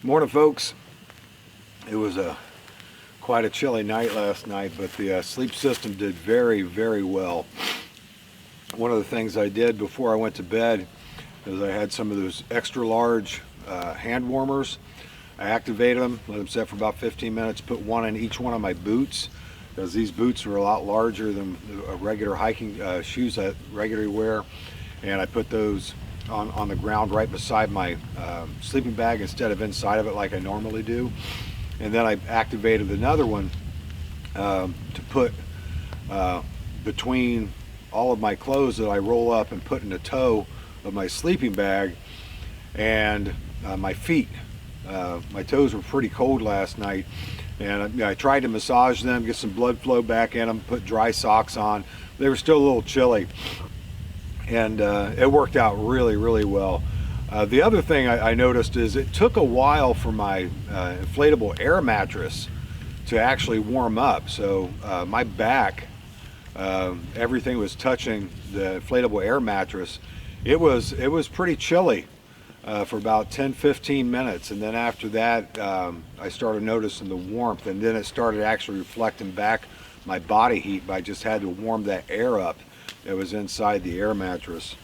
Morning, folks. It was quite a chilly night last night, but the sleep system did very, very well. One of the things I did before I went to bed is I had some of those extra large hand warmers. I activated them, let them set for about 15 minutes, put one in each one of my boots, because these boots are a lot larger than regular hiking shoes I regularly wear. And I put those on the ground right beside my sleeping bag instead of inside of it like I normally do. And then I activated another one to put between all of my clothes that I roll up and put in the toe of my sleeping bag and my feet. My toes were pretty cold last night, and I tried to massage them, get some blood flow back in them, put dry socks on. They were still a little chilly. and it worked out really, really well. The other thing I noticed is it took a while for my inflatable air mattress to actually warm up. So my back, everything was touching the inflatable air mattress. It was pretty chilly for about 10-15 minutes, and then after that I started noticing the warmth, and then it started actually reflecting back my body heat, but I just had to warm that air up that was inside the air mattress.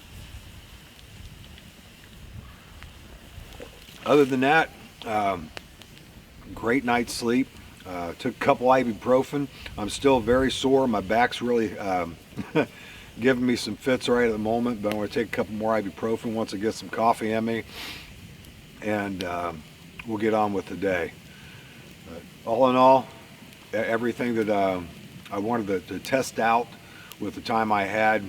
Other than that, great night's sleep. Took a couple ibuprofen. I'm still very sore. My back's really giving me some fits right at the moment, but I'm going to take a couple more ibuprofen once I get some coffee in me, and we'll get on with the day. But all in all, everything that I wanted to test out with the time I had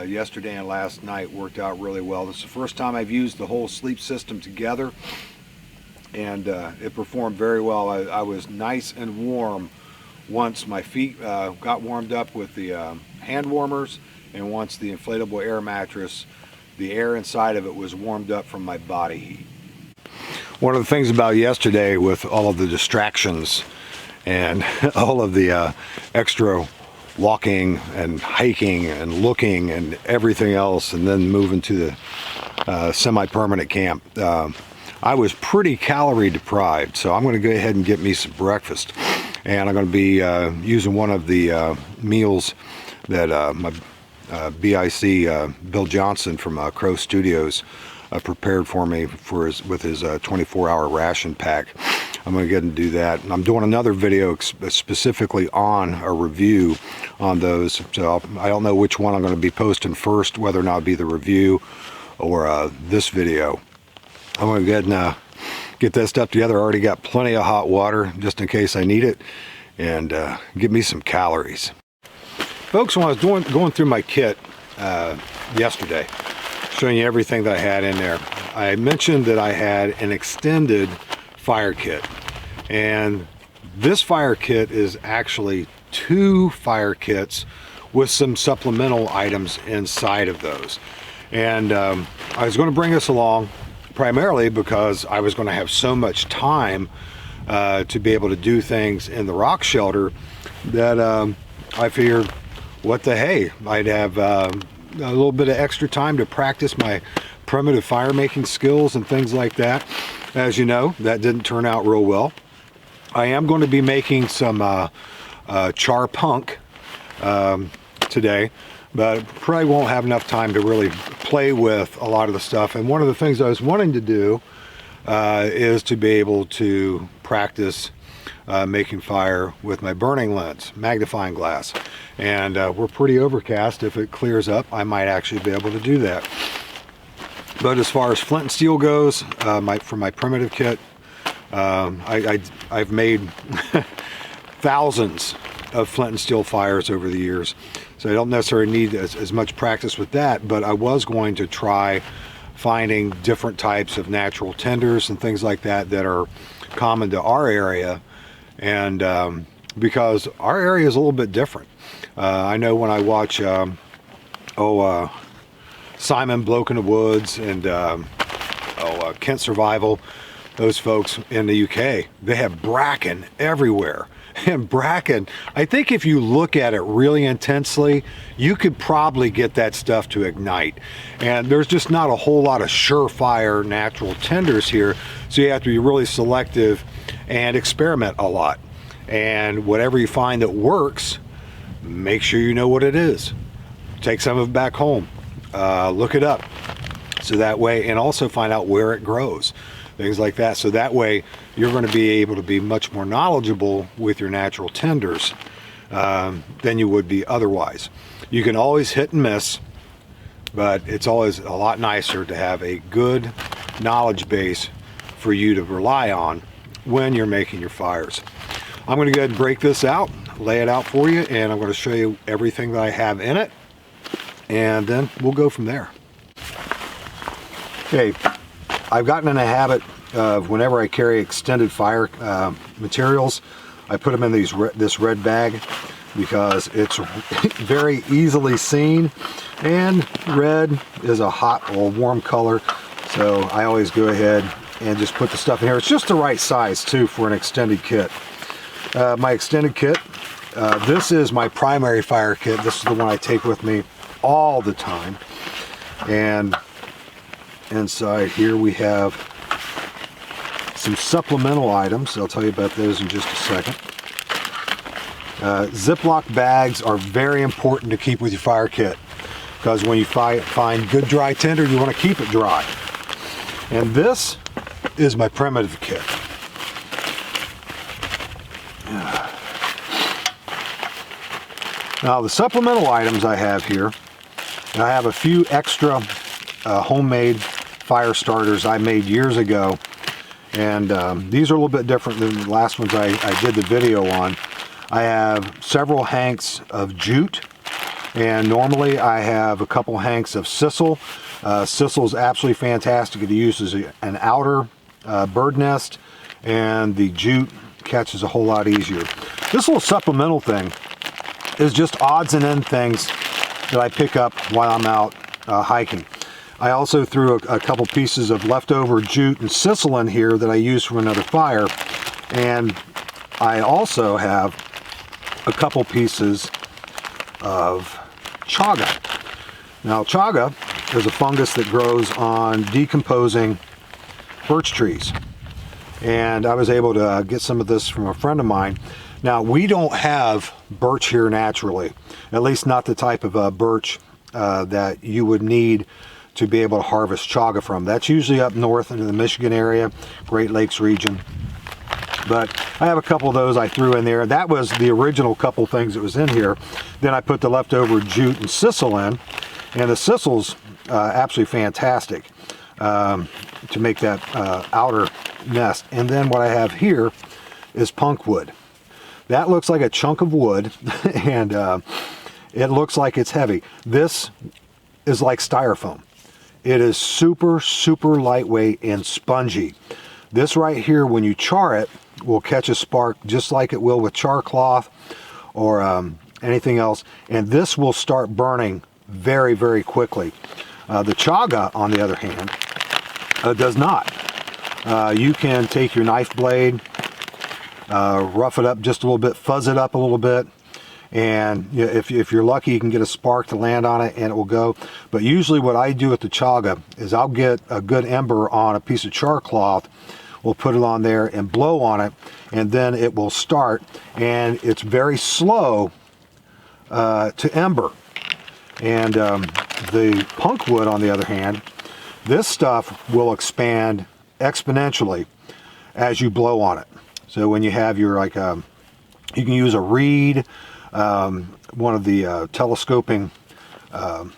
yesterday and last night worked out really well. This is the first time I've used the whole sleep system together, and it performed very well. I was nice and warm once my feet got warmed up with the hand warmers, and once the inflatable air mattress, the air inside of it was warmed up from my body heat. One of the things about yesterday, with all of the distractions and all of the extra walking and hiking and looking and everything else, and then moving to the semi-permanent camp, I was pretty calorie deprived. So I'm going to go ahead and get me some breakfast, and I'm going to be using one of the meals that my BIC Bill Johnson from Crow Studios prepared for me with his 24-hour ration pack. I'm going to get and do that. And I'm doing another video specifically on a review on those. So I don't know which one I'm going to be posting first, whether or not it'll be the review or this video. I'm going to get and get that stuff together. I already got plenty of hot water just in case I need it, and give me some calories. Folks, when I was going through my kit yesterday, showing you everything that I had in there, I mentioned that I had an extended fire kit, and this fire kit is actually 2 fire kits with some supplemental items inside of those. And I was going to bring this along primarily because I was going to have so much time to be able to do things in the rock shelter that I figured, what the hey, I'd have a little bit of extra time to practice my primitive fire making skills and things like that. As you know, that didn't turn out real well. I am going to be making some char punk today, but probably won't have enough time to really play with a lot of the stuff. And one of the things I was wanting to do is to be able to practice making fire with my burning lens, magnifying glass. And we're pretty overcast. If it clears up, I might actually be able to do that. But as far as flint and steel goes, for my primitive kit, I've made thousands of flint and steel fires over the years, so I don't necessarily need as much practice with that. But I was going to try finding different types of natural tinders and things like that that are common to our area, and because our area is a little bit different. I know when I watch Simon Bloke in the Woods and Kent Survival, those folks in the UK, they have bracken everywhere. And bracken, I think if you look at it really intensely, you could probably get that stuff to ignite. And there's just not a whole lot of surefire natural tinders here, so you have to be really selective and experiment a lot. And whatever you find that works, make sure you know what it is. Take some of it back home. Look it up, so that way, and also find out where it grows, things like that. So that way you're going to be able to be much more knowledgeable with your natural tinders than you would be otherwise. You can always hit and miss, but it's always a lot nicer to have a good knowledge base for you to rely on when you're making your fires. I'm going to go ahead and break this out, lay it out for you, and I'm going to show you everything that I have in it, and then we'll go from there. Okay, I've gotten in a habit of whenever I carry extended fire materials, I put them in this red bag because it's very easily seen, and red is a hot or warm color, so I always go ahead and just put the stuff in here. It's just the right size too for an extended kit. My extended kit, this is my primary fire kit. This is the one I take with me all the time, and inside here we have some supplemental items. I'll tell you about those in just a second. Ziploc bags are very important to keep with your fire kit, because when you find good dry tinder, you want to keep it dry. And this is my primitive kit. Now the supplemental items I have here, I have a few extra homemade fire starters I made years ago, and these are a little bit different than the last ones I did the video on. I have several hanks of jute, and normally I have a couple hanks of sisal. Sisal is absolutely fantastic. It uses an outer bird nest, and the jute catches a whole lot easier. This little supplemental thing is just odds and end things that I pick up while I'm out hiking. I also threw a couple pieces of leftover jute and sisal in here that I used from another fire, and I also have a couple pieces of chaga. Now chaga is a fungus that grows on decomposing birch trees, and I was able to get some of this from a friend of mine. Now we don't have birch here naturally, at least not the type of birch that you would need to be able to harvest chaga from. That's usually up north into the Michigan area, Great Lakes region. But I have a couple of those I threw in there. That was the original couple things that was in here. Then I put the leftover jute and sisal in, and the sisal's absolutely fantastic to make that outer nest. And then what I have here is punk wood. That looks like a chunk of wood, and it looks like it's heavy. This is like styrofoam. It is super, super lightweight and spongy. This right here, when you char it, will catch a spark just like it will with char cloth or anything else, and this will start burning very, very quickly. The chaga, on the other hand, does not. You can take your knife blade, rough it up just a little bit, fuzz it up a little bit, and if you're lucky, you can get a spark to land on it and it will go. But usually what I do with the chaga is I'll get a good ember on a piece of char cloth, we'll put it on there and blow on it, and then it will start, and it's very slow to ember. And the punk wood, on the other hand, this stuff will expand exponentially as you blow on it. So when you have your, like, you can use a reed, one of the telescoping, I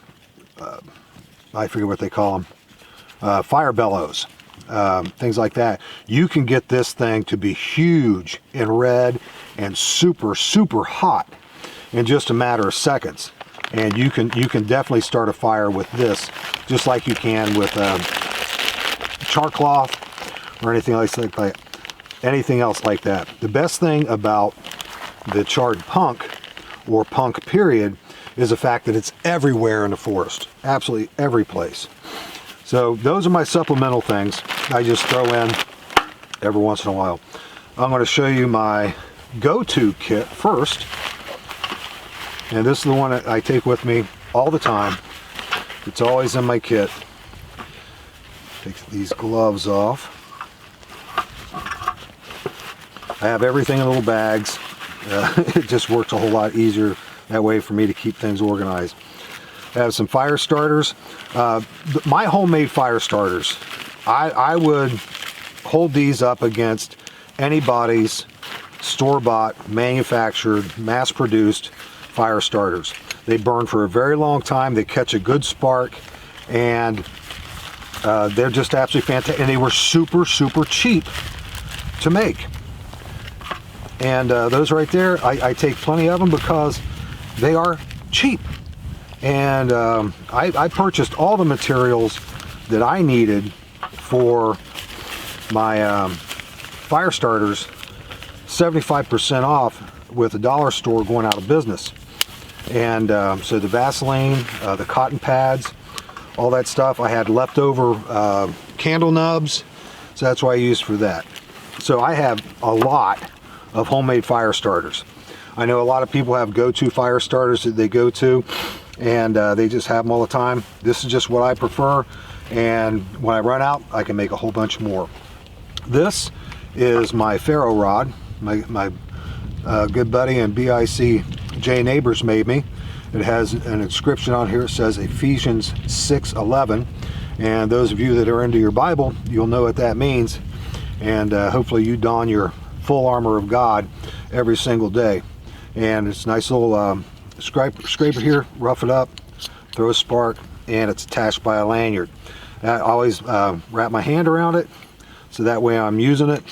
forget what they call them, fire bellows, things like that. You can get this thing to be huge and red and super, super hot in just a matter of seconds. And you can definitely start a fire with this, just like you can with char cloth or anything else like that. The best thing about the charred punk, or punk period, is the fact that it's everywhere in the forest, absolutely every place. So those are my supplemental things I just throw in every once in a while. I'm going to show you my go-to kit first, and this is the one that I take with me all the time. It's always in my kit. Take these gloves off. I have everything in little bags. It just works a whole lot easier that way for me to keep things organized. I have some fire starters. My homemade fire starters, I would hold these up against anybody's store-bought, manufactured, mass-produced fire starters. They burn for a very long time, they catch a good spark, and they're just absolutely fantastic. And they were super, super cheap to make. And those right there, I take plenty of them because they are cheap. And I purchased all the materials that I needed for my fire starters 75% off with the dollar store going out of business. And so the Vaseline, the cotton pads, all that stuff, I had leftover candle nubs, so that's what I used for that. So I have a lot of homemade fire starters. I know a lot of people have go-to fire starters that they go to, and they just have them all the time. This is just what I prefer, and when I run out, I can make a whole bunch more. This is my ferro rod. My good buddy and BIC J Neighbors made me. It has an inscription on here. It says Ephesians 6:11, and those of you that are into your Bible, you'll know what that means, and hopefully you don your full armor of God every single day. And it's a nice little scraper here, rough it up, throw a spark, and it's attached by a lanyard. I always wrap my hand around it, so that way I'm using it,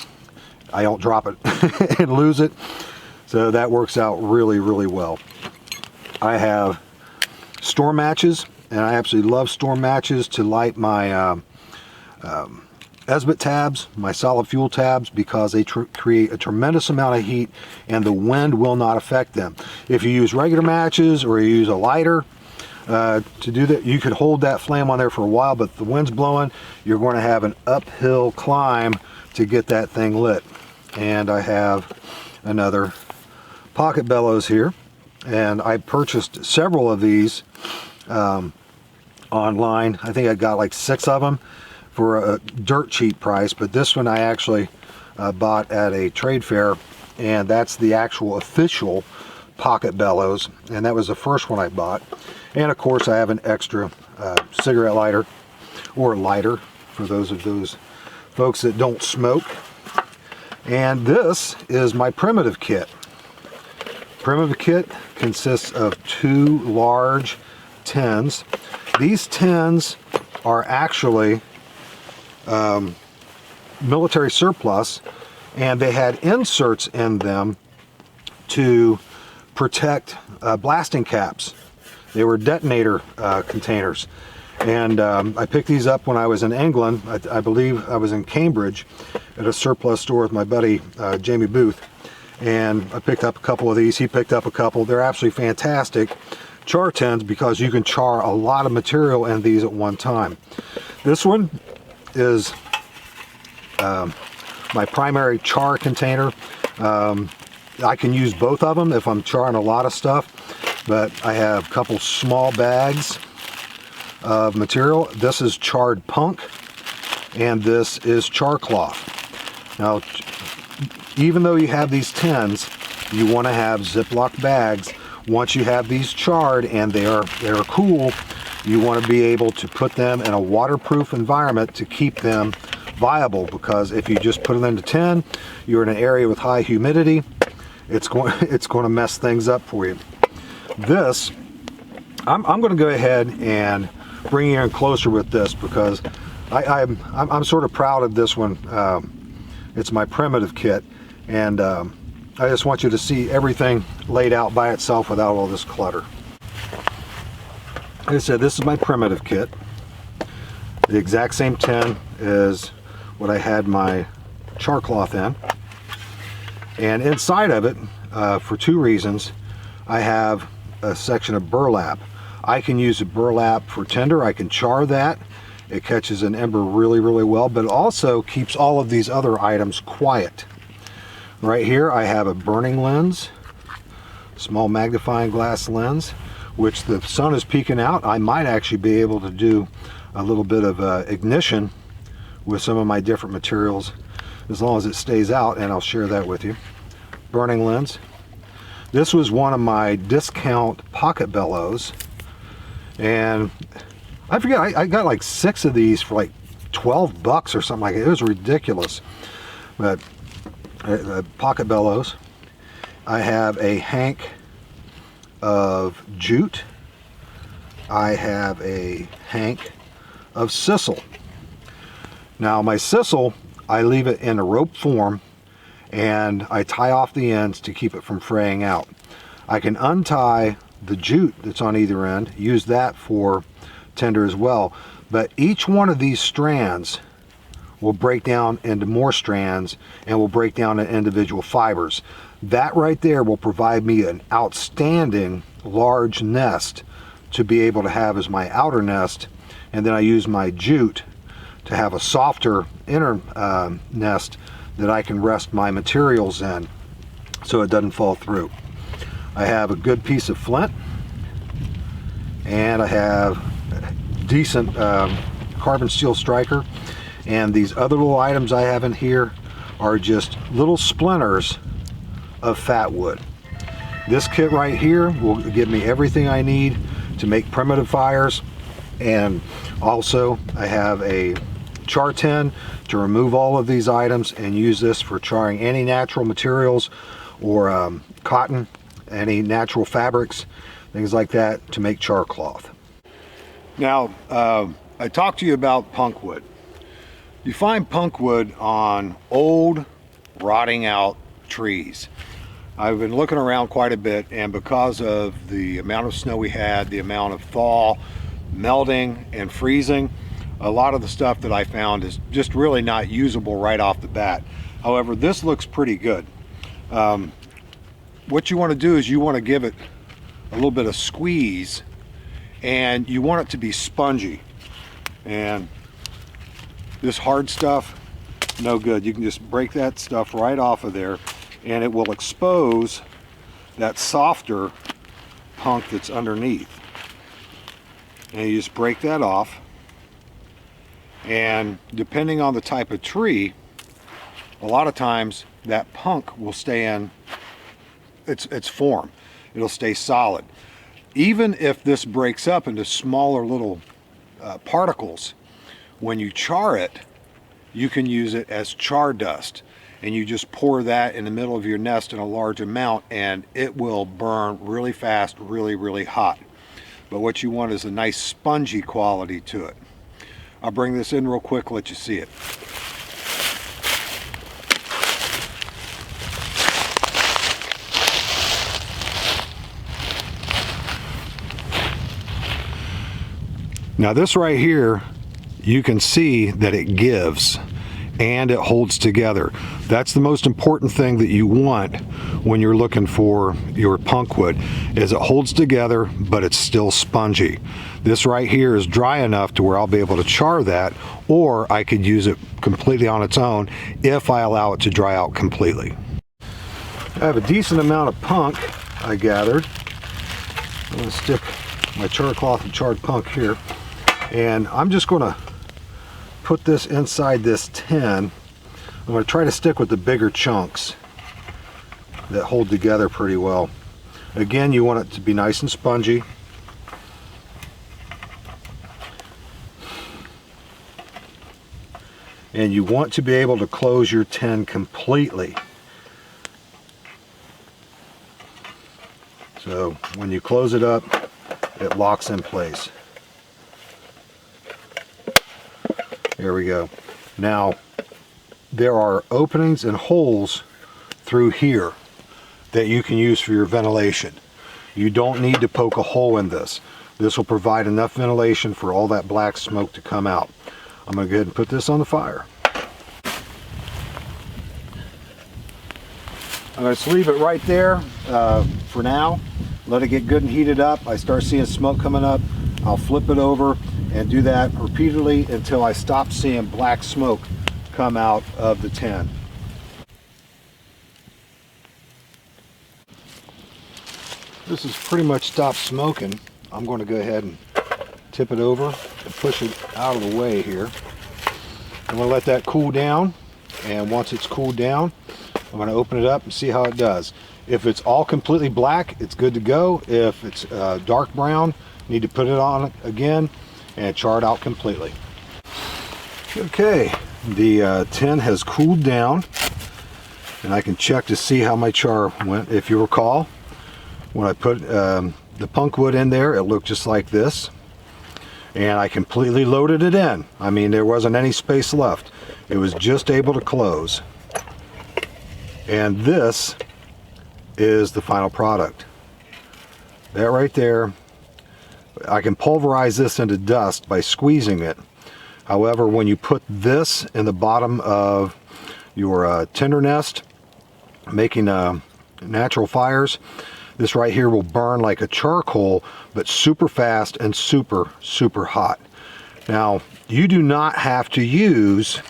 I don't drop it and lose it. So that works out really, really well. I have storm matches, and I absolutely love storm matches to light my Esbit tabs, my solid fuel tabs, because they create a tremendous amount of heat and the wind will not affect them. If you use regular matches or you use a lighter to do that, you could hold that flame on there for a while, but if the wind's blowing, you're going to have an uphill climb to get that thing lit. And I have another pocket bellows here, and I purchased several of these online. I think I got like 6 of them for a dirt cheap price, but this one I actually bought at a trade fair, and that's the actual official pocket bellows, and that was the first one I bought. And of course I have an extra cigarette lighter, or lighter for those folks that don't smoke. And this is my primitive kit. Primitive kit consists of 2 large tins. These tins are actually military surplus, and they had inserts in them to protect blasting caps. They were detonator containers, and I picked these up when I was in England. I believe I was in Cambridge at a surplus store with my buddy Jamie Booth, and I picked up a couple of these. He picked up a couple. They're absolutely fantastic char tins because you can char a lot of material in these at one time. This one is my primary char container. I can use both of them if I'm charring a lot of stuff, but I have a couple small bags of material. This is charred punk, and this is char cloth. Now, even though you have these tins, you want to have Ziploc bags. Once you have these charred and they are cool, you want to be able to put them in a waterproof environment to keep them viable, because if you just put them in the tin, you're in an area with high humidity, it's going to mess things up for you. This, I'm going to go ahead and bring you in closer with this, because I'm sort of proud of this one. It's my primitive kit, and I just want you to see everything laid out by itself without all this clutter. Like I said, this is my primitive kit. The exact same tin as what I had my char cloth in. And inside of it, for 2 reasons, I have a section of burlap. I can use a burlap for tinder. I can char that. It catches an ember really, really well, but it also keeps all of these other items quiet. Right here I have a burning lens, small magnifying glass lens, which the sun is peeking out. I might actually be able to do a little bit of ignition with some of my different materials, as long as it stays out, and I'll share that with you. Burning lens. This was one of my discount pocket bellows, and I forget, I got like 6 of these for like 12 bucks or something like that. It was ridiculous. But pocket bellows. I have a hank of jute. I have a hank of sisal. Now my sisal, I leave it in a rope form, and I tie off the ends to keep it from fraying out. I can untie the jute that's on either end, use that for tinder as well, but each one of these strands will break down into more strands and will break down into individual fibers. That right there will provide me an outstanding large nest to be able to have as my outer nest, and then I use my jute to have a softer inner nest that I can rest my materials in so it doesn't fall through. I have a good piece of flint, and I have a decent carbon steel striker, and these other little items I have in here are just little splinters of fat wood. This kit right here will give me everything I need to make primitive fires, and also I have a char tin to remove all of these items and use this for charring any natural materials or cotton, any natural fabrics, things like that, to make char cloth. Now, I talked to you about punk wood. You find punk wood on old, rotting out trees. I've been looking around quite a bit, and because of the amount of snow we had, the amount of thaw, melting, and freezing, a lot of the stuff that I found is just really not usable right off the bat. However, this looks pretty good. What you want to do is you want to give it a little bit of squeeze, and you want it to be spongy. And this hard stuff, no good. You can just break that stuff right off of there, and it will expose that softer punk that's underneath. And you just break that off, and depending on the type of tree, a lot of times that punk will stay in its form. It'll stay solid. Even if this breaks up into smaller little particles, when you char it, you can use it as char dust, and you just pour that in the middle of your nest in a large amount, and it will burn really fast, really hot. But what you want is a nice spongy quality to it. I'll bring this in real quick, let you see it. Now this right here, you can see that it gives and it holds together. That's the most important thing that you want when you're looking for your punk wood, is it holds together but it's still spongy. This right here is dry enough to where I'll be able to char that, or I could use it completely on its own if I allow it to dry out completely. I have a decent amount of punk I gathered. I'm going to stick my char cloth and charred punk here, and I'm just going to put this inside this tin. I'm going to try to stick with the bigger chunks that hold together pretty well. Again, you want it to be nice and spongy. And you want to be able to close your tin completely. So when you close it up, it locks in place. There we go. Now, there are openings and holes through here that you can use for your ventilation. You don't need to poke a hole in this. This will provide enough ventilation for all that black smoke to come out. I'm going to go ahead and put this on the fire. I'm going to just leave it right there for now. Let it get good and heated up. I start seeing smoke coming up, I'll flip it over and do that repeatedly until I stop seeing black smoke come out of the tin. This has pretty much stopped smoking. I'm going to go ahead and tip it over and push it out of the way here. I'm going to let that cool down, and once it's cooled down, I'm going to open it up and see how it does. If it's all completely black, it's good to go. If it's dark brown, need to put it on again and char it out completely. Okay, the tin has cooled down, and I can check to see how my char went. If you recall, when I put the punk wood in there, it looked just like this, and I completely loaded it in. I mean, there wasn't any space left. It was just able to close. And this is the final product. That right there, I can pulverize this into dust by squeezing it. However, when you put this in the bottom of your tinder nest, making a natural fires, this right here will burn like a charcoal, but super fast and super, super hot. Now, you do not have to use,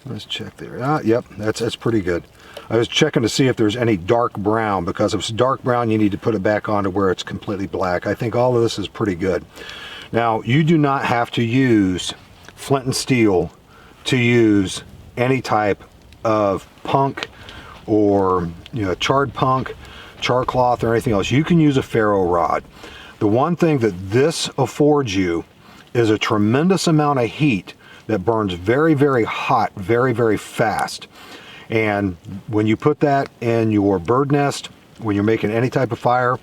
let's check there. Yep, that's pretty good. I was checking to see if there's any dark brown, because if it's dark brown, you need to put it back on to where it's completely black. I think all of this is pretty good. Now, you do not have to use flint and steel to use any type of punk or charred punk, char cloth, or anything else. You can use a ferro rod. The one thing that this affords you is a tremendous amount of heat that burns very, very hot, very, very fast. And when you put that in your bird nest, when you're making any type of fire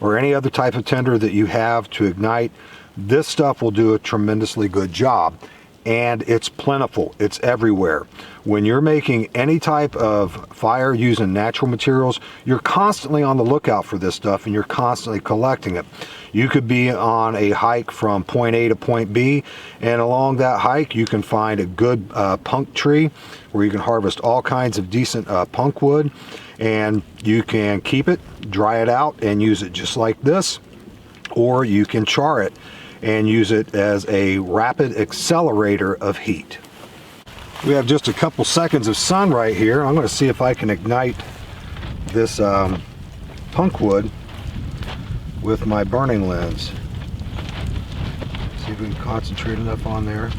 or any other type of tinder that you have to ignite, this stuff will do a tremendously good job. And it's plentiful, it's everywhere. When you're making any type of fire using natural materials, you're constantly on the lookout for this stuff, and you're constantly collecting it. You could be on a hike from point A to point B, and along that hike you can find a good punk tree where you can harvest all kinds of decent punk wood, and you can keep it, dry it out, and use it just like this, or you can char it and use it as a rapid accelerator of heat. We have just a couple seconds of sun right here. I'm going to see if I can ignite this punk wood with my burning lens. See if we can concentrate enough on there.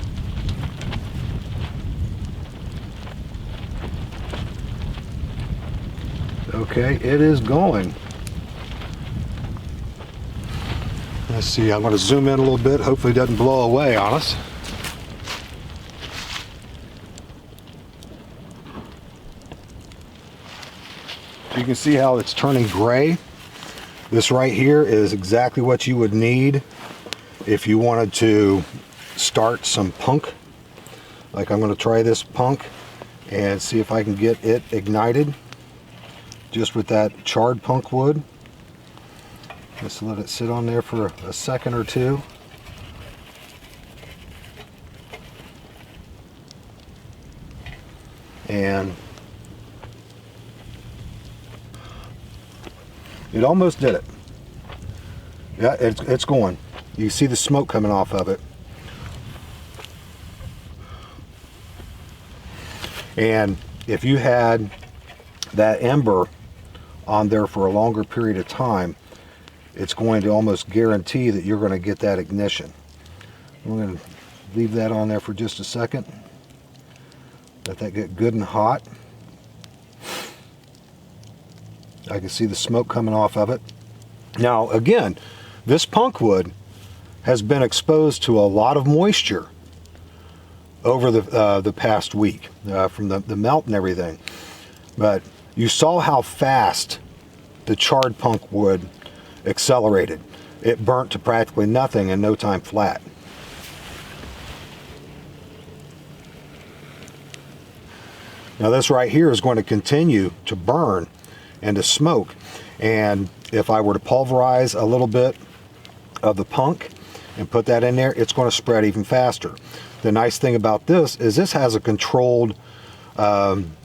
Okay, it is going. Let's see, I'm going to zoom in a little bit. Hopefully it doesn't blow away on us. So you can see how it's turning gray. This right here is exactly what you would need if you wanted to start some punk. Like, I'm going to try this punk and see if I can get it ignited just with that charred punk wood. Just let it sit on there for a second or two. And it almost did it. Yeah, it's going. You see the smoke coming off of it. And if you had that ember on there for a longer period of time, it's going to almost guarantee that you're going to get that ignition. I'm going to leave that on there for just a second. Let that get good and hot. I can see the smoke coming off of it. Now again, this punk wood has been exposed to a lot of moisture over the past week from the melt and everything. But you saw how fast the charred punk wood accelerated. It burnt to practically nothing in no time flat. Now this right here is going to continue to burn and to smoke, and if I were to pulverize a little bit of the punk and put that in there, it's going to spread even faster. The nice thing about this is this has a controlled burn.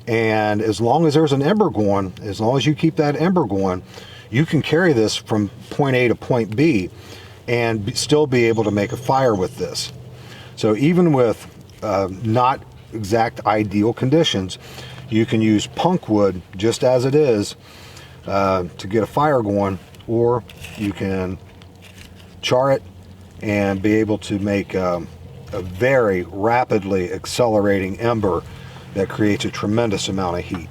And as long as there's an ember going, as long as you keep that ember going, you can carry this from point A to point B and still be able to make a fire with this. So even with not exact ideal conditions, you can use punk wood just as it is to get a fire going, or you can char it and be able to make a very rapidly accelerating ember that creates a tremendous amount of heat.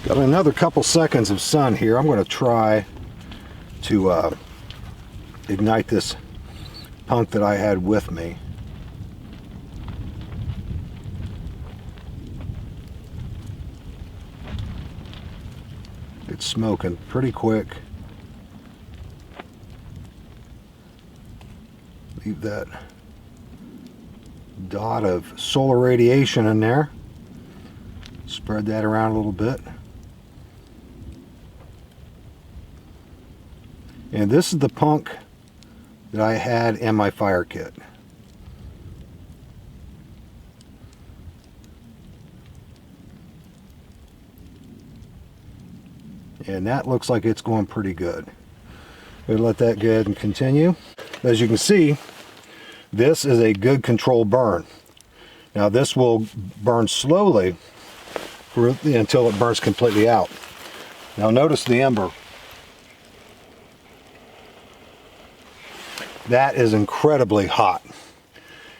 Got another couple seconds of sun here. I'm going to try to ignite this punk that I had with me. It's smoking pretty quick. Leave that dot of solar radiation in there. Spread that around a little bit. And this is the punk that I had in my fire kit. and that looks like it's going pretty good. We'll let that go ahead and continue. As you can see, this is a good control burn. Now this will burn slowly until it burns completely out. Now notice the ember. That is incredibly hot,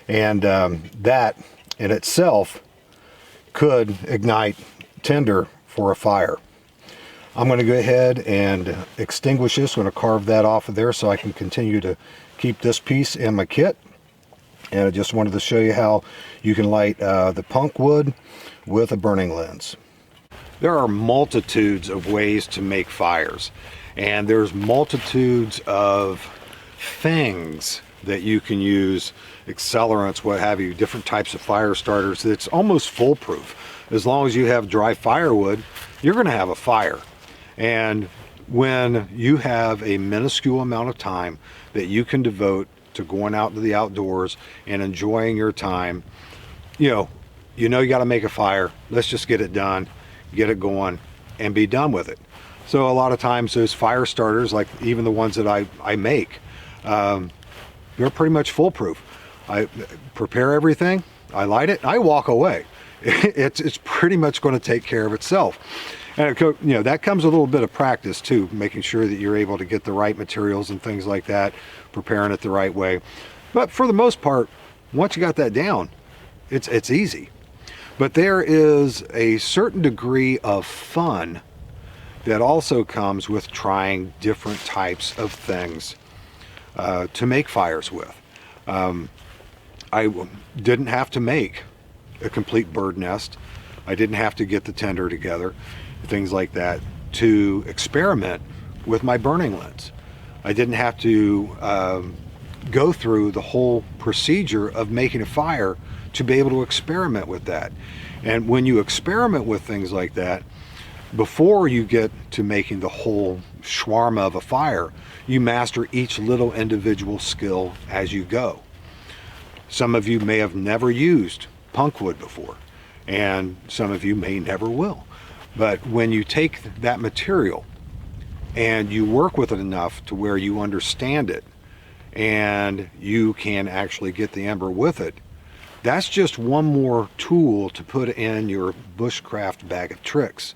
and that in itself could ignite tinder for a fire. I'm going to go ahead and extinguish this. I'm going to carve that off of there so I can continue to keep this piece in my kit. And I just wanted to show you how you can light the punk wood with a burning lens. There are multitudes of ways to make fires, and there's multitudes of things that you can use, accelerants, what have you, different types of fire starters. It's almost foolproof. As long as you have dry firewood, you're going to have a fire. And when you have a minuscule amount of time that you can devote to going out into the outdoors and enjoying your time, you got to make a fire. Let's just get it done, get it going, and be done with it. So a lot of times those fire starters, like even the ones that I make, they're pretty much foolproof. I prepare everything, I light it, I walk away. It's pretty much going to take care of itself. And that comes a little bit of practice too, making sure that you're able to get the right materials and things like that, preparing it the right way. But for the most part, once you got that down, it's easy. But there is a certain degree of fun that also comes with trying different types of things to make fires with. I didn't have to make a complete bird nest. I didn't have to get the tinder together, things like that, to experiment with my burning lens. I didn't have to go through the whole procedure of making a fire to be able to experiment with that. And when you experiment with things like that, before you get to making the whole shawarma of a fire, you master each little individual skill as you go. Some of you may have never used punk wood before, and some of you may never will. But when you take that material and you work with it enough to where you understand it and you can actually get the ember with it, that's just one more tool to put in your bushcraft bag of tricks.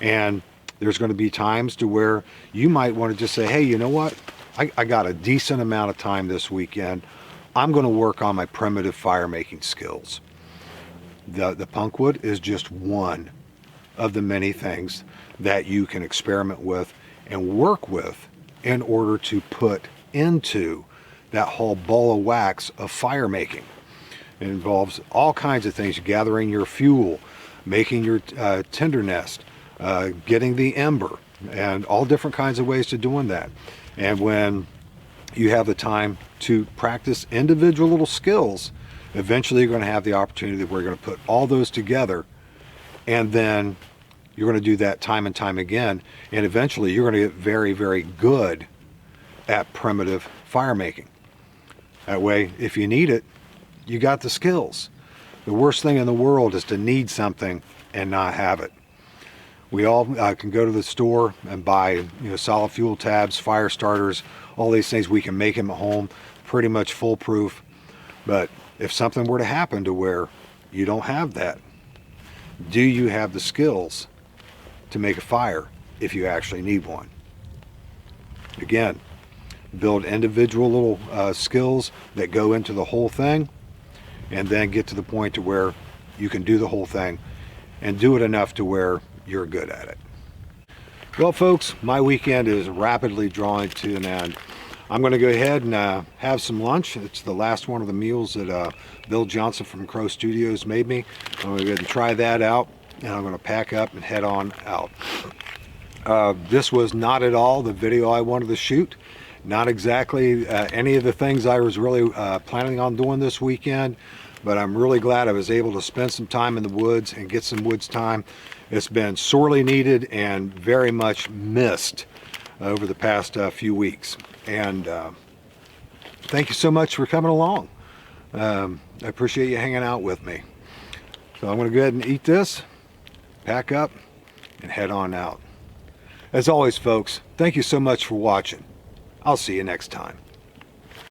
And there's going to be times to where you might want to just say, hey, you know what? I got a decent amount of time this weekend. I'm going to work on my primitive fire making skills. The punk wood is just one of the many things that you can experiment with and work with in order to put into that whole ball of wax of fire making. It involves all kinds of things: gathering your fuel, making your tinder nest, getting the ember, and all different kinds of ways to doing that. And when you have the time to practice individual little skills, eventually you're going to have the opportunity where you're going to put all those together, and then you're going to do that time and time again, and eventually you're going to get very, very good at primitive fire making. That way, if you need it, you got the skills. The worst thing in the world is to need something and not have it. We all can go to the store and buy solid fuel tabs, fire starters, all these things. We can make them at home, pretty much foolproof. But if something were to happen to where you don't have that, do you have the skills to make a fire if you actually need one? Again, build individual little skills that go into the whole thing, and then get to the point to where you can do the whole thing and do it enough to where you're good at it. Well, folks, my weekend is rapidly drawing to an end. I'm going to go ahead and have some lunch. It's the last one of the meals that Bill Johnson from Crow Studios made me. I'm going to go ahead and try that out, and I'm going to pack up and head on out. This was not at all the video I wanted to shoot. Not exactly any of the things I was really planning on doing this weekend, but I'm really glad I was able to spend some time in the woods and get some woods time. It's been sorely needed and very much missed over the past few weeks. And thank you so much for coming along. I appreciate you hanging out with me. So I'm going to go ahead and eat this, pack up, and head on out. As always, folks, thank you so much for watching. I'll see you next time.